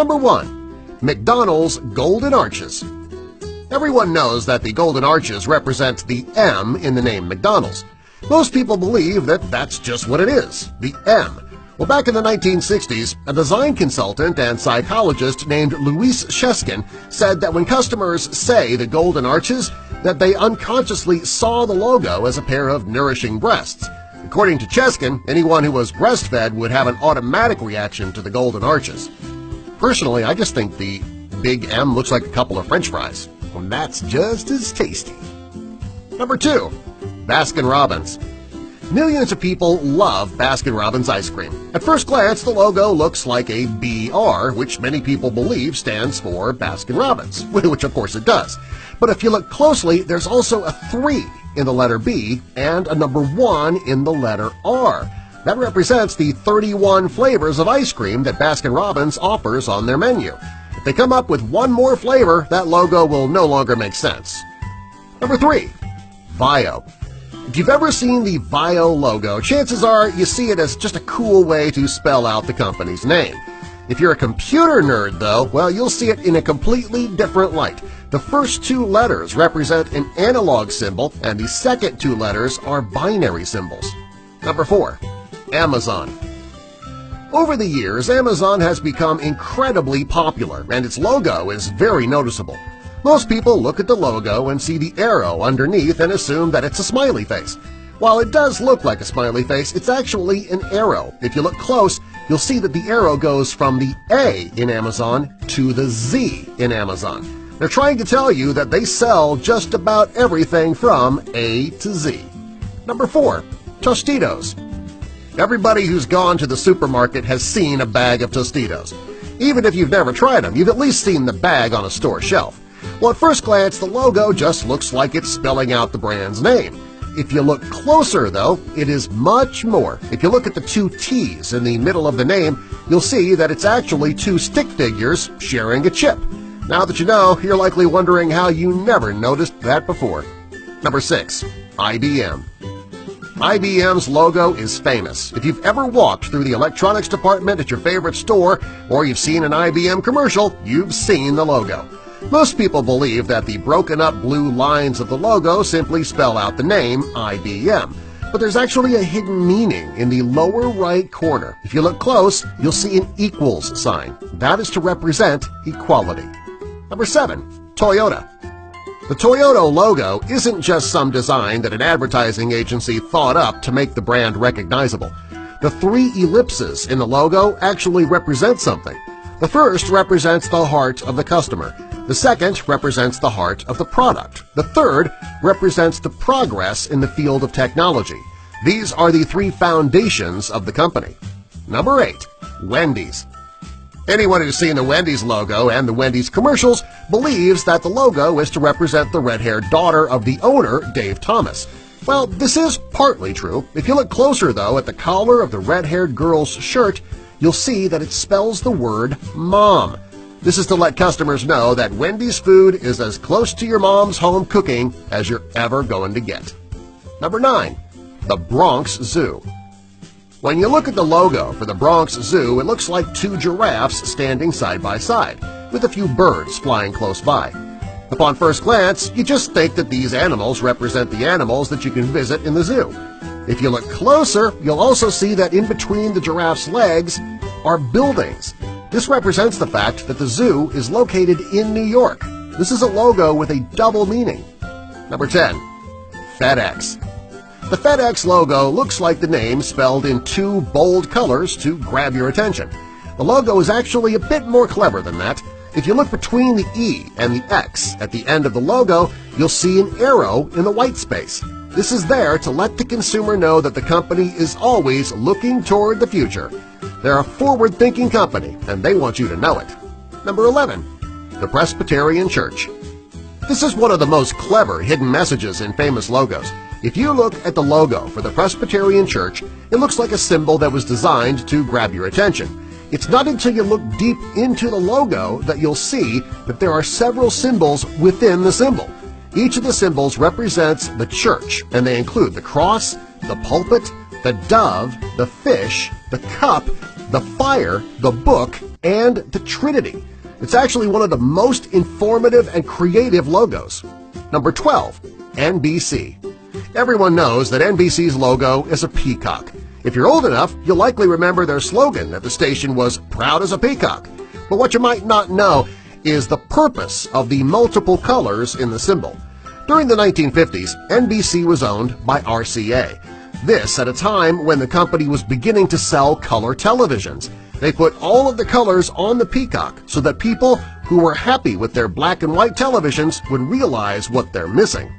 Number 1. McDonald's Golden Arches. Everyone knows that the Golden Arches represent the M in the name McDonald's. Most people believe that that's just what it is, the M. Well, back in the 1960s, a design consultant and psychologist named Louise Cheskin said that when customers say the Golden Arches, that they unconsciously saw the logo as a pair of nourishing breasts. According to Cheskin, anyone who was breastfed would have an automatic reaction to the Golden Arches. Personally, I just think the big M looks like a couple of French fries, and that's just as tasty. Number 2. Baskin-Robbins. Millions of people love Baskin-Robbins ice cream. At first glance, the logo looks like a BR, which many people believe stands for Baskin-Robbins, which of course it does. But if you look closely, there's also a 3 in the letter B and a number 1 in the letter R. That represents the 31 flavors of ice cream that Baskin-Robbins offers on their menu. If they come up with one more flavor, that logo will no longer make sense. Number 3. Vio. If you've ever seen the Vio logo, chances are you see it as just a cool way to spell out the company's name. If you're a computer nerd, though, well, you'll see it in a completely different light. The first 2 letters represent an analog symbol, and the second 2 letters are binary symbols. Number 4. Amazon. Over the years, Amazon has become incredibly popular, and its logo is very noticeable. Most people look at the logo and see the arrow underneath and assume that it's a smiley face. While it does look like a smiley face, it's actually an arrow. If you look close, you'll see that the arrow goes from the A in Amazon to the Z in Amazon. They're trying to tell you that they sell just about everything from A to Z. Number 4. Tostitos. Everybody who's gone to the supermarket has seen a bag of Tostitos. Even if you've never tried them, you've at least seen the bag on a store shelf. Well, at first glance, the logo just looks like it's spelling out the brand's name. If you look closer, though, it is much more. If you look at the 2 T's in the middle of the name, you'll see that it's actually 2 stick figures sharing a chip. Now that you know, you're likely wondering how you never noticed that before. Number 6. IBM. IBM's logo is famous. If you've ever walked through the electronics department at your favorite store or you've seen an IBM commercial, you've seen the logo. Most people believe that the broken-up blue lines of the logo simply spell out the name IBM. But there's actually a hidden meaning in the lower right corner. If you look close, you'll see an equals sign. That is to represent equality. Number 7. Toyota. The Toyota logo isn't just some design that an advertising agency thought up to make the brand recognizable. The 3 ellipses in the logo actually represent something. The first represents the heart of the customer. The second represents the heart of the product. The third represents the progress in the field of technology. These are the 3 foundations of the company. Number 8. Wendy's. Anyone who's seen the Wendy's logo and the Wendy's commercials believes that the logo is to represent the red-haired daughter of the owner, Dave Thomas. Well, this is partly true. If you look closer, though, at the collar of the red-haired girl's shirt, you'll see that it spells the word Mom. This is to let customers know that Wendy's food is as close to your mom's home cooking as you're ever going to get. Number 9. The Bronx Zoo. When you look at the logo for the Bronx Zoo, it looks like 2 giraffes standing side by side, with a few birds flying close by. Upon first glance, you just think that these animals represent the animals that you can visit in the zoo. If you look closer, you'll also see that in between the giraffe's legs are buildings. This represents the fact that the zoo is located in New York. This is a logo with a double meaning. Number 10. FedEx. The FedEx logo looks like the name spelled in 2 bold colors to grab your attention. The logo is actually a bit more clever than that. If you look between the E and the X at the end of the logo, you'll see an arrow in the white space. This is there to let the consumer know that the company is always looking toward the future. They're a forward-thinking company, and they want you to know it. Number 11. The Presbyterian Church. This is one of the most clever hidden messages in famous logos. If you look at the logo for the Presbyterian Church, it looks like a symbol that was designed to grab your attention. It's not until you look deep into the logo that you'll see that there are several symbols within the symbol. Each of the symbols represents the church, and they include the cross, the pulpit, the dove, the fish, the cup, the fire, the book, and the Trinity. It's actually one of the most informative and creative logos. Number 12. NBC. Everyone knows that NBC's logo is a peacock. If you're old enough, you'll likely remember their slogan at the station was "Proud as a Peacock." But what you might not know is the purpose of the multiple colors in the symbol. During the 1950s, NBC was owned by RCA. This at a time when the company was beginning to sell color televisions. They put all of the colors on the peacock so that people who were happy with their black and white televisions would realize what they're missing.